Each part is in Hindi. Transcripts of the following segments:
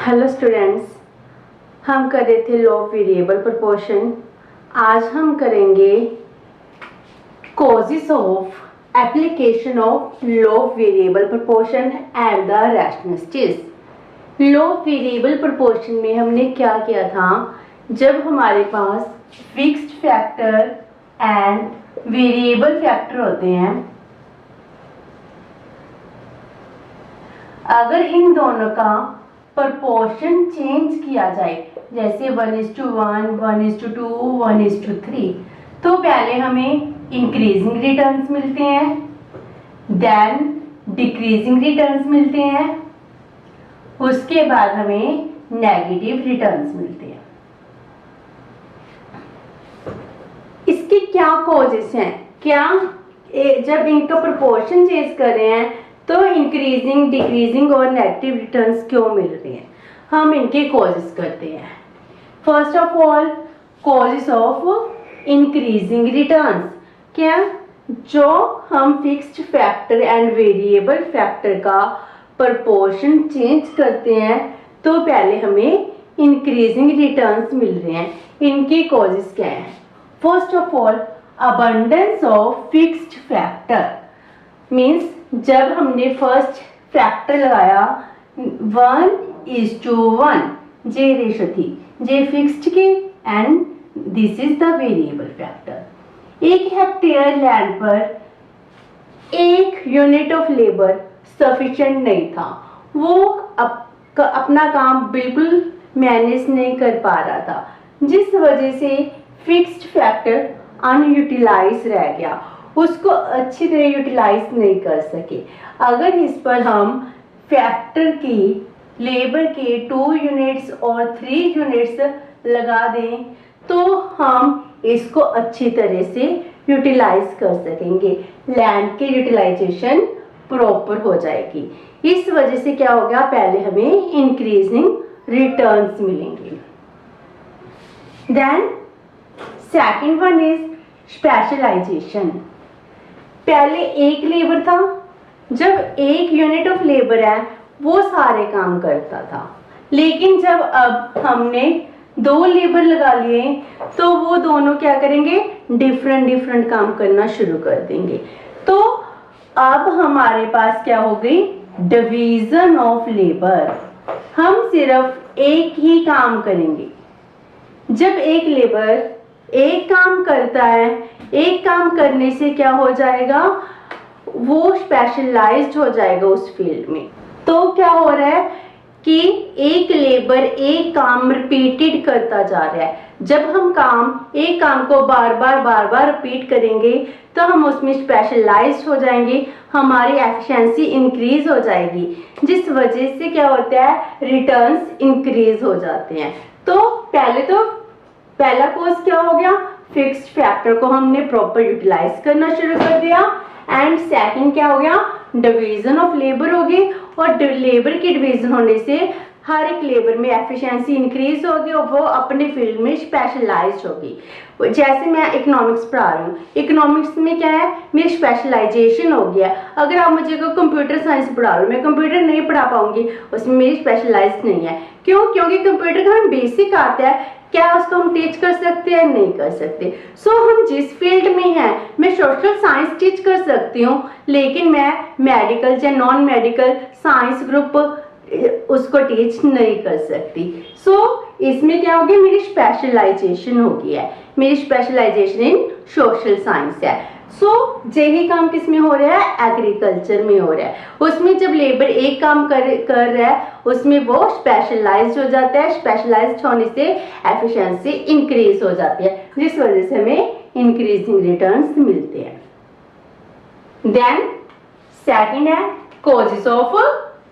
हेलो स्टूडेंट्स, हम कर रहे थे लॉ ऑफ वेरिएबल प्रोपोर्शन। आज हम करेंगे causes of application of law of variable proportion and the rationalistics. Law of variable proportion में हमने क्या किया था, जब हमारे पास fixed factor and variable factor होते हैं, अगर इन दोनों का प्रोपोर्शन चेंज किया जाए, जैसे 1:1, 1:2, 1:3, तो पहले हमें इंक्रीजिंग रिटर्न्स मिलते हैं, देन डिक्रीजिंग रिटर्न्स मिलते हैं, उसके बाद हमें नेगेटिव रिटर्न्स मिलते हैं। इसके क्या कॉजेस हैं? क्या जब इनका प्रोपोर्शन चेंज कर रहे हैं तो इंक्रीजिंग, डिक्रीजिंग और नेगेटिव रिटर्न्स क्यों मिल रहे हैं? हम इनके कॉजेस करते हैं। First of all, causes of increasing returns. क्या? जो हम fixed factor and variable factor का प्रोपोर्शन चेंज करते हैं तो पहले हमें इंक्रीजिंग रिटर्न्स मिल रहे हैं। इनके कॉजेस क्या हैं? First of all, abundance of fixed factor means जब हमने फर्स्ट फैक्टर लगाया 1:1, जे रेशो थी, जे फिक्स्ड की and this is the variable factor. 1 hectare land पर 1 यूनिट ऑफ लेबर सफिशिएंट नहीं था, वो अपना काम बिल्कुल मैनेज नहीं कर पा रहा था, जिस वजह से फिक्स्ड फैक्टर अनयूटिलाइज रह गया, उसको अच्छी तरह यूटिलाइज नहीं कर सके। अगर इस पर हम फैक्टर की लेबर के 2 यूनिट्स और 3 यूनिट्स लगा दें तो हम इसको अच्छी तरह से यूटिलाइज कर सकेंगे, लैंड की यूटिलाइजेशन प्रॉपर हो जाएगी। इस वजह से क्या होगा, पहले हमें इंक्रीजिंग रिटर्न्स मिलेंगे। Then second one is specialisation. पहले 1 लेबर था, जब 1 यूनिट ऑफ लेबर है वो सारे काम करता था, लेकिन जब अब हमने 2 लेबर लगा लिए तो वो दोनों क्या करेंगे, डिफरेंट काम करना शुरू कर देंगे। तो अब हमारे पास क्या हो गई, डिवीजन ऑफ लेबर। हम सिर्फ एक ही काम करेंगे। जब एक लेबर एक काम करता है, एक काम करने से क्या हो जाएगा, वो स्पेशलाइज्ड हो जाएगा उस फील्ड में। तो क्या हो रहा है कि एक लेबर एक काम रिपीटेड करता जा रहा है। जब हम एक काम को बार बार रिपीट करेंगे तो हम उसमें स्पेशलाइज्ड हो जाएंगे, हमारी एफिशिएंसी इंक्रीज हो जाएगी, जिस वजह से क्या होता है, रिटर्न्स इंक्रीज हो जाते हैं। तो पहला कॉज क्या हो गया, फिक्स्ड फैक्टर को हमने प्रॉपर यूटिलाइज करना शुरू कर दिया। एंड सेकंड क्या हो गया, डिवीजन ऑफ लेबर हो गई, और लेबर की डिवीजन होने से हर एक लेबर में एफिशिएंसी इंक्रीज होगी और वो अपने फील्ड में स्पेशलाइज्ड होगी। जैसे मैं इकोनॉमिक्स पढ़ा रही हूँ, इकोनॉमिक्स में क्या है, मेरी स्पेशलाइजेशन हो गया। अगर आप मुझे कंप्यूटर साइंस पढ़ा लो, मैं कंप्यूटर नहीं पढ़ा पाऊंगी, उसमें मेरी स्पेशलाइज नहीं है। क्यों? क्योंकि कंप्यूटर का हमें बेसिक आता है, क्या उसको हम टीच कर सकते हैं, नहीं कर सकते। सो हम जिस फील्ड में हैं, मैं सोशल साइंस टीच कर सकती हूँ, लेकिन मैं मेडिकल या नॉन मेडिकल साइंस ग्रुप उसको टीच नहीं कर सकती। सो इसमें क्या होगी, मेरी स्पेशलाइजेशन होगी है, मेरी स्पेशलाइजेशन इन सोशल साइंस है। सो यही काम किस में हो रहा है, एग्रीकल्चर में हो रहा है। उसमें जब लेबर एक काम कर रहा है, उसमें वो स्पेशलाइज्ड हो जाता है, स्पेशलाइज्ड होने से एफिशिएंसी इंक्रीज हो जाती है, जिस वजह से हमें इंक्रीजिंग रिटर्न्स मिलते हैं। देन सेकंड है कॉजेस ऑफ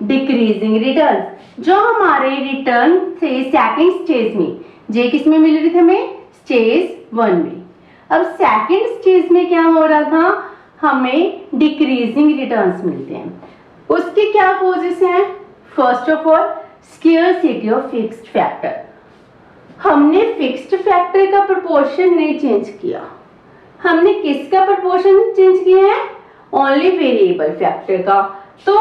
डिक्रीजिंग रिटर्न्स। जो हमारे रिटर्न थे सेकंड स्टेज में, जे किस में मिल रही थी हमें, स्टेज 1 में। अब सेकंड स्टेज में क्या हो रहा था, हमें डिक्रीजिंग रिटर्न्स मिलते हैं। उसके क्या कॉजेस हैं? First of all, scarcity of fixed factor. हमने फिक्स्ड फैक्टर का प्रोपोर्शन नहीं चेंज किया, हमने किसका प्रोपोर्शन चेंज किया है, ओनली वेरिएबल फैक्टर का। तो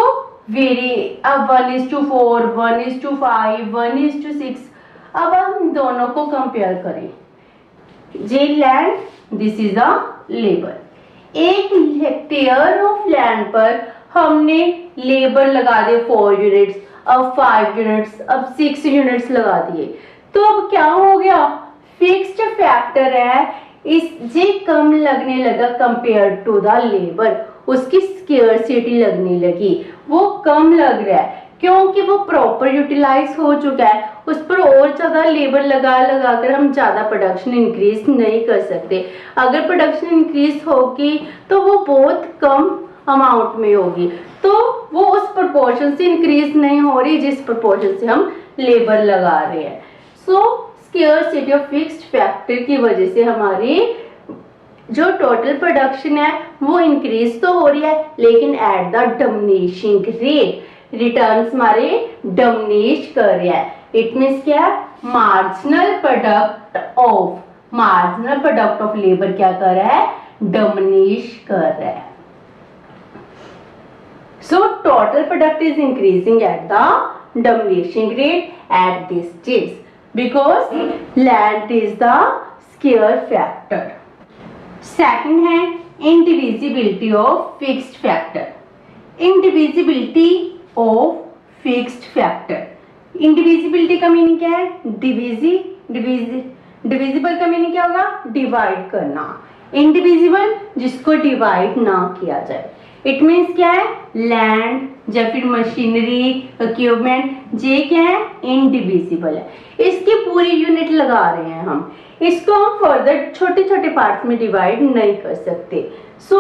वेरी, अब 1:4, 1:5, 1:6। अब हम दोनों को कंपेयर करें, जे land, this is a labour. एक हेक्टेयर ऑफ लैंड पर हमने लेबर लगा दिए 4 यूनिट्स, अब 5 यूनिट्स, अब 6 यूनिट्स लगा दिए। तो अब क्या हो गया, फिक्स्ड फैक्टर है, इस जे कम लगने लगा कंपेयर टू द लेबर, उसकी स्केर्सिटी लगने लगी, वो कम लग रहा है क्योंकि वो प्रॉपर यूटिलाइज हो चुका है। उस पर और ज्यादा लेबर लगा लगा कर हम ज्यादा प्रोडक्शन इंक्रीज नहीं कर सकते। अगर प्रोडक्शन इंक्रीज होगी तो वो बहुत कम अमाउंट में होगी, तो वो उस प्रोपोर्शन से इंक्रीज नहीं हो रही जिस प्रोपोर्शन से हम लेबर लगा रहे हैं। सो स्केर्सिटी ऑफ फिक्स्ड फैक्टर की वजह से हमारी जो टोटल प्रोडक्शन है वो इंक्रीज तो हो रही है, लेकिन एट द डमिनिशिंग रेट, रिटर्न्स हमारे डमिनिश कर रहे हैं। इट मीन्स क्या है, मार्जिनल प्रोडक्ट ऑफ लेबर क्या कर रहा है, डमिनिश कर रहा है। So total product is increasing at the diminishing rate at this stage because land is the scale factor. Second है indivisibility of fixed factor. Indivisibility of fixed factor. Indivisibility का मीनिंग क्या है, divisible का मीनिंग क्या होगा, डिवाइड करना। Indivisible जिसको डिवाइड ना किया जाए। इट मीन्स क्या है, लैंड या फिर मशीनरी इक्विपमेंट, जे क्या है, इनडिविजिबल है। इसकी पूरी यूनिट लगा रहे हैं हम, इसको हम फर्दर छोटे छोटे पार्ट्स में डिवाइड नहीं कर सकते। सो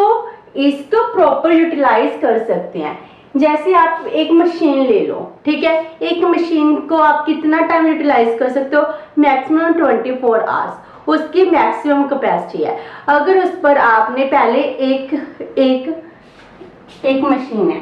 इसको प्रॉपर यूटिलाइज कर सकते हैं। जैसे आप एक मशीन ले लो, ठीक है, एक मशीन को आप कितना टाइम यूटिलाइज कर सकते हो, मैक्सिमम 24 आवर्स उसकी मैक्सिमम कैपेसिटी है। अगर उस पर आपने पहले एक मशीन है,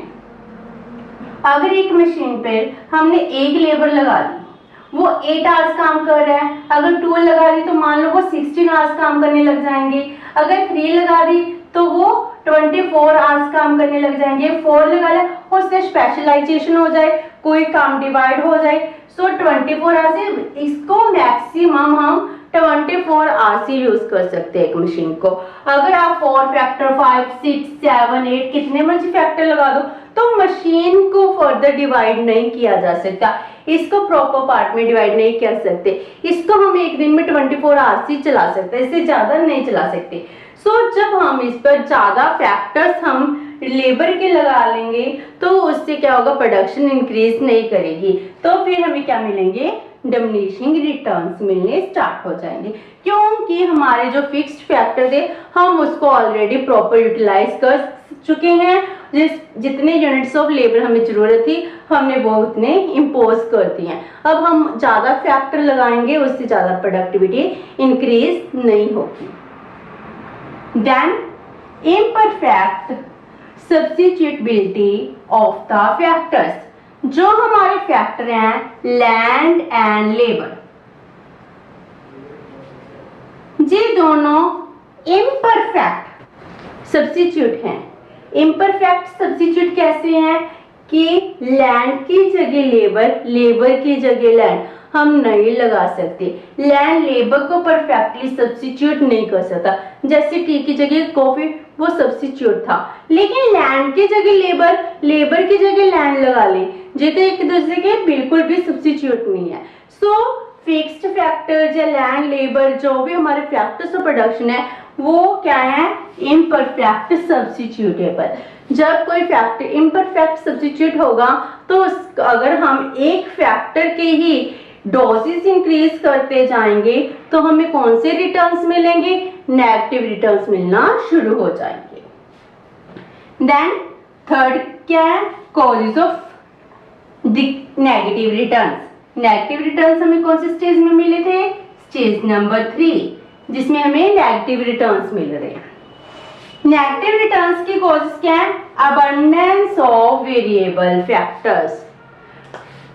अगर एक मशीन पे हमने एक लेबर लगा दी, वो 8 आवर्स काम कर रहा है, अगर 2 लगा दी तो मान लो वो 16 आवर्स काम करने लग जाएंगे, अगर 3 लगा दी तो वो 24 आवर्स काम करने लग जाएंगे, 4 लगा लिया, उससे स्पेशलाइजेशन हो जाए, कोई काम डिवाइड हो जाए। सो 24 आवर्स, इसको मैक्सिमम हम 24 आवर्स ही यूज कर सकते हैं एक मशीन को। अगर आप 4 फैक्टर, 5, 6, 7, 8 कितने मर्जी फैक्टर लगा दो तो मशीन को फर्दर डिवाइड नहीं किया जा सकता, इसको प्रॉपर पार्ट में डिवाइड नहीं कर सकते। इसको हम एक दिन में 24 आवर्स ही चला सकते हैं, इससे ज्यादा नहीं चला सकते। सो जब हम इस पर ज्यादा फैक्टर्स हम लेबर के लगा लेंगे तो उससे क्या होगा, प्रोडक्शन इंक्रीज नहीं करेगी, तो फिर हमें क्या मिलेंगे, डिमिनिशिंग रिटर्न्स मिलने स्टार्ट हो जाएंगे, क्योंकि हमारे जो फिक्स्ड फैक्टर थे हम उसको ऑलरेडी प्रॉपर यूटिलाइज कर चुके हैं। जितने यूनिट्स ऑफ लेबर हमें जरूरत थी हमने वो उतने इम्पोज कर दिए हैं। अब हम ज्यादा फैक्टर लगाएंगे, उससे ज्यादा प्रोडक्टिविटी इंक्रीज नहीं होगी। Then imperfect substitutability of the factors, जो हमारे फैक्टर हैं लैंड एंड लेबर, ये दोनों इम्परफेक्ट सब्स्टिट्यूट हैं। इम्परफेक्ट सब्स्टिट्यूट कैसे हैं कि लैंड की जगह लेबर, लेबर की जगह लैंड हम नहीं लगा सकते, लैंड लेबर को परफेक्टली सब्स्टिट्यूट नहीं कर सकता। जैसे टी की जगह कॉफी, वो सब्स्टिट्यूट था, लेकिन लैंड की जगह लेबर, लेबर की जगह लैंड लगा ले, ये तो एक दूसरे के बिल्कुल भी सब्स्टिट्यूट नहीं है। सो फिक्स्ड फैक्टर या लैंड लेबर जो भी हमारे फैक्टर्स ऑफ प्रोडक्शन है वो क्या है, इम्परफेक्ट सब्स्टिट्यूटेबल। जब कोई फैक्टर इम्परफेक्ट सब्स्टिट्यूट होगा तो अगर हम एक फैक्टर के ही डोजेस इंक्रीज करते जाएंगे तो हमें कौन से रिटर्न्स मिलेंगे, नेगेटिव रिटर्न्स मिलना शुरू हो जाएंगे। देन थर्ड क्या है, causes of negative returns. Negative returns हमें कौन से स्टेज में मिले थे, स्टेज नंबर 3, जिसमें हमें नेगेटिव रिटर्न्स मिल रहे हैं। नेगेटिव रिटर्न्स की कॉजेज क्या है, abundance of variable factors.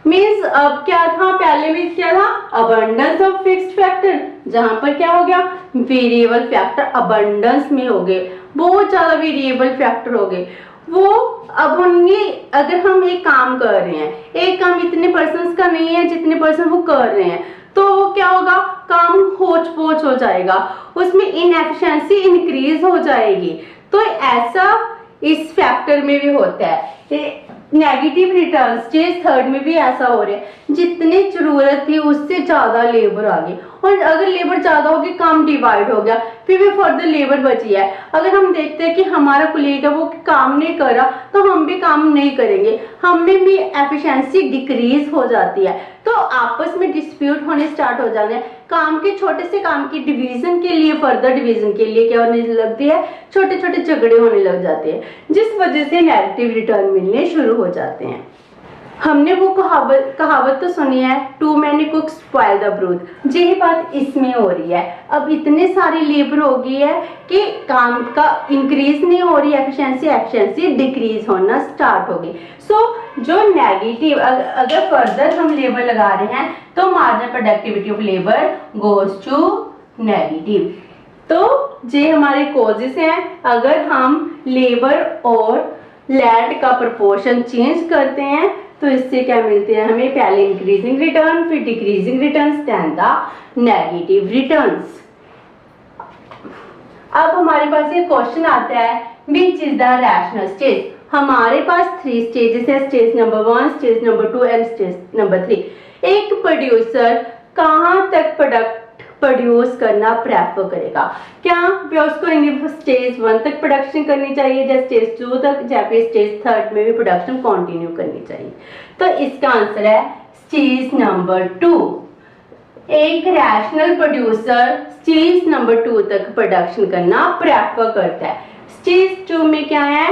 Means अब क्या था, पहले भी क्या था, अबंडेंस ऑफ फिक्स्ड फैक्टर, जहां पर क्या हो गया, वेरिएबल फैक्टर अबंडेंस में हो गए, बहुत ज्यादा वेरिएबल फैक्टर हो गए। वो अब हमने, अगर हम एक काम कर रहे हैं, एक काम इतने पर्सन्स का नहीं है जितने पर्सन वो कर रहे हैं, तो वो क्या होगा, काम होच पोच हो जाएगा, उसमें इनएफिशिएंसी इंक्रीज हो जाएगी। तो ऐसा इस फैक्टर में भी होता है। नेगेटिव रिटर्न स्टेज थर्ड में भी ऐसा हो रहा है, जितनी जरूरत थी उससे ज्यादा लेबर आ गई, और अगर लेबर ज्यादा होगी काम डिवाइड हो गया, फिर भी फर्दर लेबर बची है। अगर हम देखते हैं कि हमारा कोलीग है वो काम नहीं कर रहा, तो हम भी काम नहीं करेंगे, हमें भी एफिशिएंसी डिक्रीज हो जाती है, तो आपस में डिस्प्यूट होने स्टार्ट हो जाते हैं। काम के छोटे से काम की डिवीजन के लिए, फर्दर डिवीजन के लिए क्या होने लगती है, छोटे छोटे झगड़े होने लग जाते हैं, जिस वजह से नेगेटिव रिटर्न मिलने शुरू हो जाते हैं। हमने वो कहावत तो सुनी है, too many cook spoil the broth, यही बात इसमें हो रही है। अब इतने सारी लेबर हो गई है कि काम का इंक्रीज नहीं हो रही, एफिशिएंसी डिक्रीज होना स्टार्ट हो गई। सो जो नेगेटिव, अगर फर्दर हम लेबर लगा रहे हैं तो marginal productivity of labour goes to negative. तो ये हमारे कॉजेस हैं। अगर हम लेबर और लैंड का प्रोपोर्शन चेंज करते हैं तो इससे क्या मिलते हैं हमें, पहले इंक्रीजिंग रिटर्न, फिर decreasing returns, then the negative returns. अब हमारे पास एक क्वेश्चन आता है, which is the rational stage. हमारे पास 3 स्टेजेस है, stage number 1, stage number 2 and stage number 3। एक प्रोड्यूसर कहाँ तक प्रोडक्ट प्रोड्यूस करना प्रेफर करेगा, क्या वे उसको स्टेज 1 तक प्रोडक्शन करनी चाहिए, या स्टेज 2 तक, या फिर स्टेज 3 में भी प्रोडक्शन कंटिन्यू करनी चाहिए। तो इसका आंसर है स्टेज नंबर 2। एक रैशनल प्रोड्यूसर स्टेज नंबर 2 तक प्रोडक्शन करना प्रेफर करता है। स्टेज 2 में क्या है,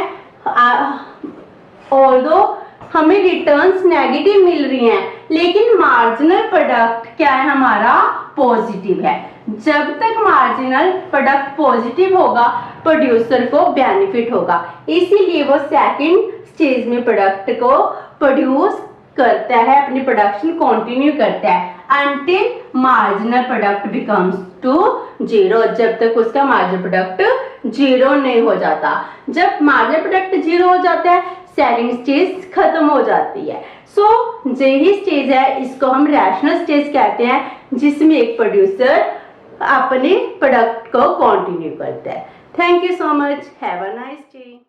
ऑल्दो हमें रिटर्न्स नेगेटिव मिल रही हैं, लेकिन मार्जिनल प्रोडक्ट क्या है हमारा, पॉजिटिव है। जब तक मार्जिनल प्रोडक्ट पॉजिटिव होगा प्रोड्यूसर को बेनिफिट होगा, इसीलिए वो सेकंड स्टेज में प्रोडक्ट को प्रोड्यूस करता है, अपनी प्रोडक्शन कंटिन्यू करता है until marginal product becomes to 0, जब तक उसका मार्जिनल प्रोडक्ट 0 नहीं हो जाता। जब मार्जिनल प्रोडक्ट 0 हो जाता है, सेलिंग स्टेज खत्म हो जाती है। सो यही स्टेज है, इसको हम रैशनल स्टेज कहते हैं, जिसमें एक प्रोड्यूसर अपने प्रोडक्ट को कंटिन्यू करता है। Thank you so much, have a nice day.